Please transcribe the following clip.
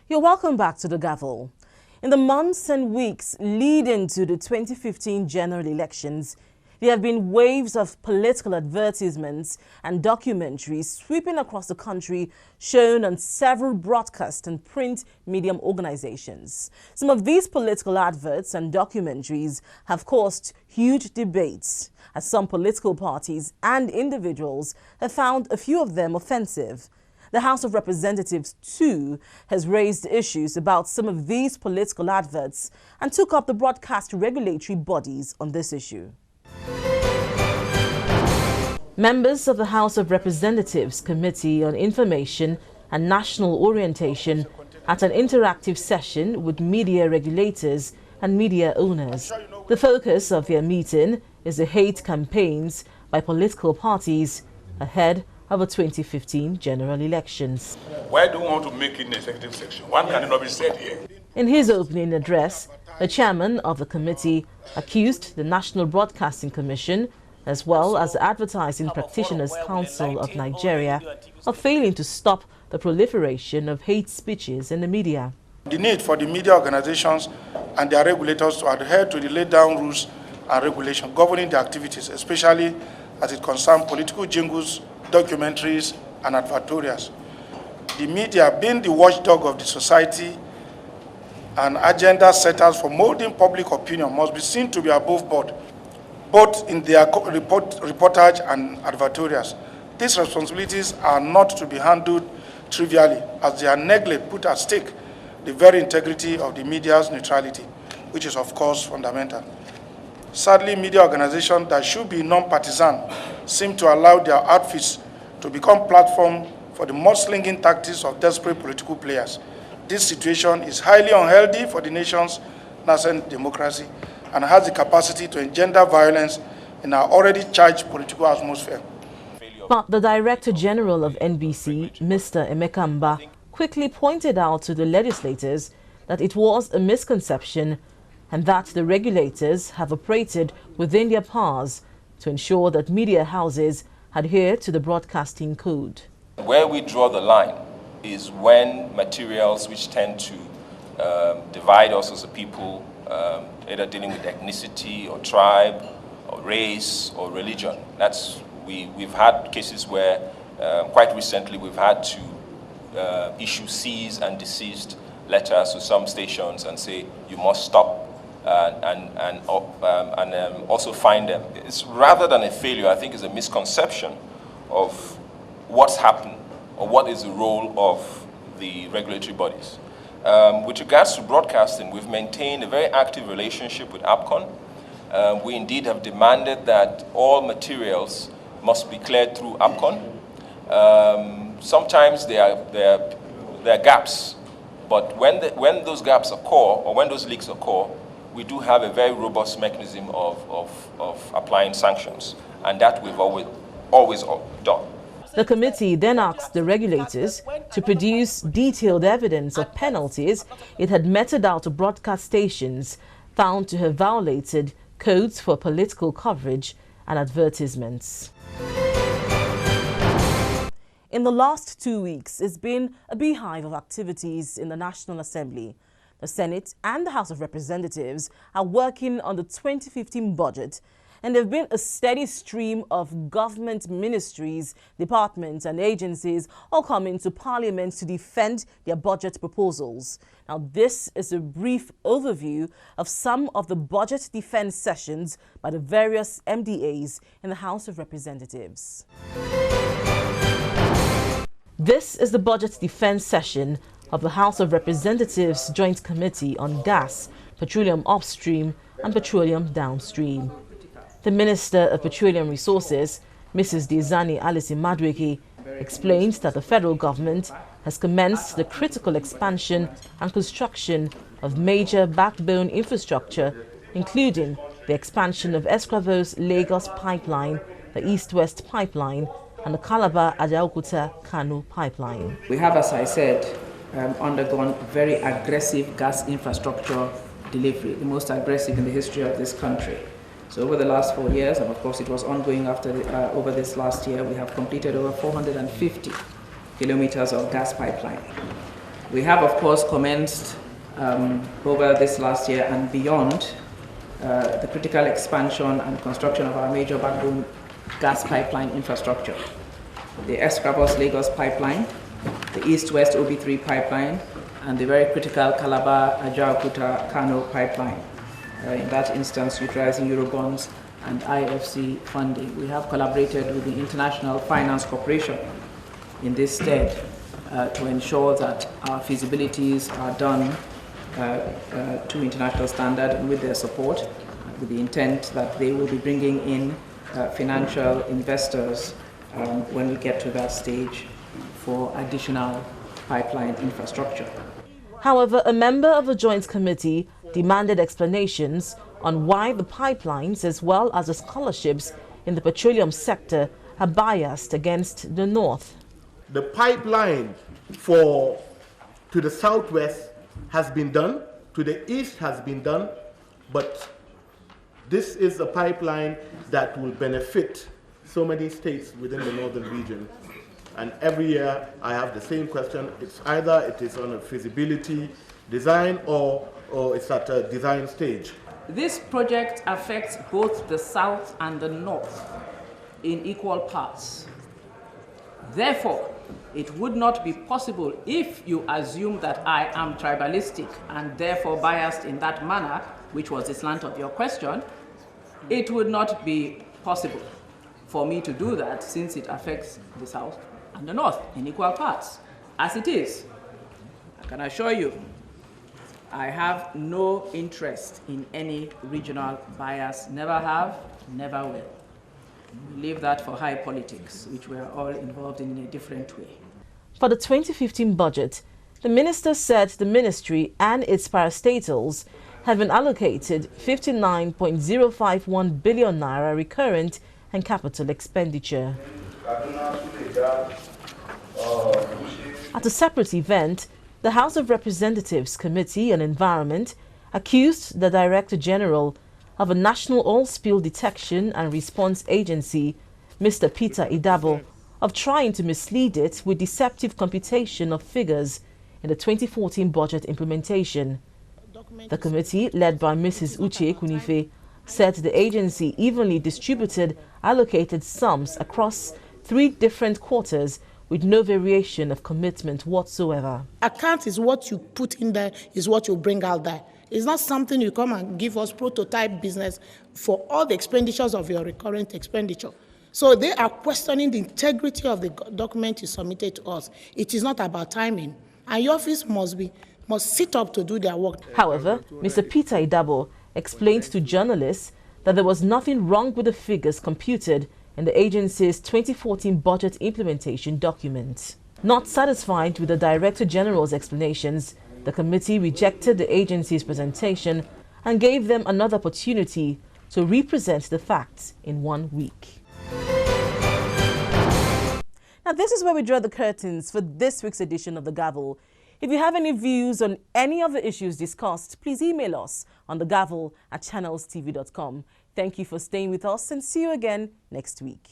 You're welcome back to the Gavel. In the months and weeks leading to the 2015 general elections, there have been waves of political advertisements and documentaries sweeping across the country, shown on several broadcast and print medium organizations. Some of these political adverts and documentaries have caused huge debates, as some political parties and individuals have found a few of them offensive. The House of Representatives, too, has raised issues about some of these political adverts and took up the broadcast regulatory bodies on this issue. Members of the House of Representatives Committee on Information and National Orientation had an interactive session with media regulators and media owners. The focus of their meeting is the hate campaigns by political parties ahead of the 2015 general elections. Why do we want to make it an executive section? One cannot be said here. In his opening address, the chairman of the committee accused the National Broadcasting Commission, as well as the Advertising Practitioners Council of Nigeria, of failing to stop the proliferation of hate speeches in the media. The need for the media organizations and their regulators to adhere to the laid down rules and regulations governing their activities, especially as it concerns political jingles, documentaries, and advertorials. The media, being the watchdog of the society and agenda setters for molding public opinion, must be seen to be above board, both in their reportage and advertorials. These responsibilities are not to be handled trivially, as their neglect put at stake the very integrity of the media's neutrality, which is of course fundamental. Sadly, media organizations that should be non-partisan seem to allow their outfits to become platform for the mudslinging tactics of desperate political players. This situation is highly unhealthy for the nation's nascent democracy and has the capacity to engender violence in our already charged political atmosphere. But the Director General of NBC, Mr. Emeka Mba, quickly pointed out to the legislators that it was a misconception and that the regulators have operated within their powers to ensure that media houses adhere to the broadcasting code. Where we draw the line is when materials which tend to divide us as a people, either dealing with ethnicity or tribe or race or religion. We've had cases where quite recently we've had to issue cease and desist letters to some stations and say you must stop and also fine them. It's rather than a failure, I think it's a misconception of what's happened or what is the role of the regulatory bodies. With regards to broadcasting, we've maintained a very active relationship with APCON. We indeed have demanded that all materials must be cleared through APCON. Sometimes there are gaps, but when those gaps occur or when those leaks occur, we do have a very robust mechanism of applying sanctions, and that we've always done. The committee then asked the regulators to produce detailed evidence of penalties it had meted out to broadcast stations found to have violated codes for political coverage and advertisements. In the last 2 weeks, it's been a beehive of activities in the National Assembly. The Senate and the House of Representatives are working on the 2015 budget, and there have been a steady stream of government ministries, departments and agencies all coming to Parliament to defend their budget proposals. Now, this is a brief overview of some of the budget defense sessions by the various MDAs in the House of Representatives. This is the budget defense session of the House of Representatives Joint Committee on Gas, Petroleum Upstream and Petroleum Downstream. The Minister of Petroleum Resources, Mrs. Dizani Alice Madweke, explained that the federal government has commenced the critical expansion and construction of major backbone infrastructure, including the expansion of Escravos Lagos Pipeline, the East-West Pipeline, and the Calabar-Ajaokuta-Kano Pipeline. We have, as I said, undergone very aggressive gas infrastructure delivery, the most aggressive in the history of this country. So over the last 4 years, and of course it was ongoing over this last year, we have completed over 450 kilometers of gas pipeline. We have, of course, commenced over this last year and beyond the critical expansion and construction of our major backbone gas pipeline infrastructure. The Escravos-Lagos pipeline, the East-West OB3 pipeline, and the very critical Calabar-Ajaokuta-Kano pipeline. In that instance, utilizing Eurobonds and IFC funding. We have collaborated with the International Finance Corporation in this stead to ensure that our feasibilities are done to international standard and with their support, with the intent that they will be bringing in financial investors when we get to that stage for additional pipeline infrastructure. However, a member of the Joint Committee demanded explanations on why the pipelines as well as the scholarships in the petroleum sector are biased against the North. The pipeline to the southwest has been done, to the east has been done, but this is a pipeline that will benefit so many states within the northern region. And every year I have the same question. It's either it is on a feasibility design or it's at a design stage. This project affects both the south and the north in equal parts. Therefore, it would not be possible if you assume that I am tribalistic and therefore biased in that manner, which was the slant of your question, it would not be possible for me to do that since it affects the south and the north in equal parts. As it is, I can assure you, I have no interest in any regional bias, never have, never will. Leave that for high politics, which we are all involved in a different way. For the 2015 budget, the minister said the ministry and its parastatals have been allocated 59.051 billion naira recurrent and capital expenditure. At a separate event, the House of Representatives Committee on Environment accused the Director General of a National Oil Spill Detection and Response Agency, Mr. Peter Idabo, of trying to mislead it with deceptive computation of figures in the 2014 budget implementation. The committee, led by Mrs. Uche Kunife, said the agency evenly distributed allocated sums across 3 different quarters with no variation of commitment whatsoever. Account is what you put in there, is what you bring out there. It's not something you come and give us prototype business for all the expenditures of your recurrent expenditure. So they are questioning the integrity of the document you submitted to us. It is not about timing. And your office must sit up to do their work. However, Mr. Peter Idabo explained to journalists that there was nothing wrong with the figures computed in the agency's 2014 budget implementation document. Not satisfied with the Director General's explanations, the committee rejected the agency's presentation and gave them another opportunity to represent the facts in 1 week. Now, this is where we draw the curtains for this week's edition of The Gavel. If you have any views on any of the issues discussed, please email us on thegavel@channelstv.com. Thank you for staying with us and see you again next week.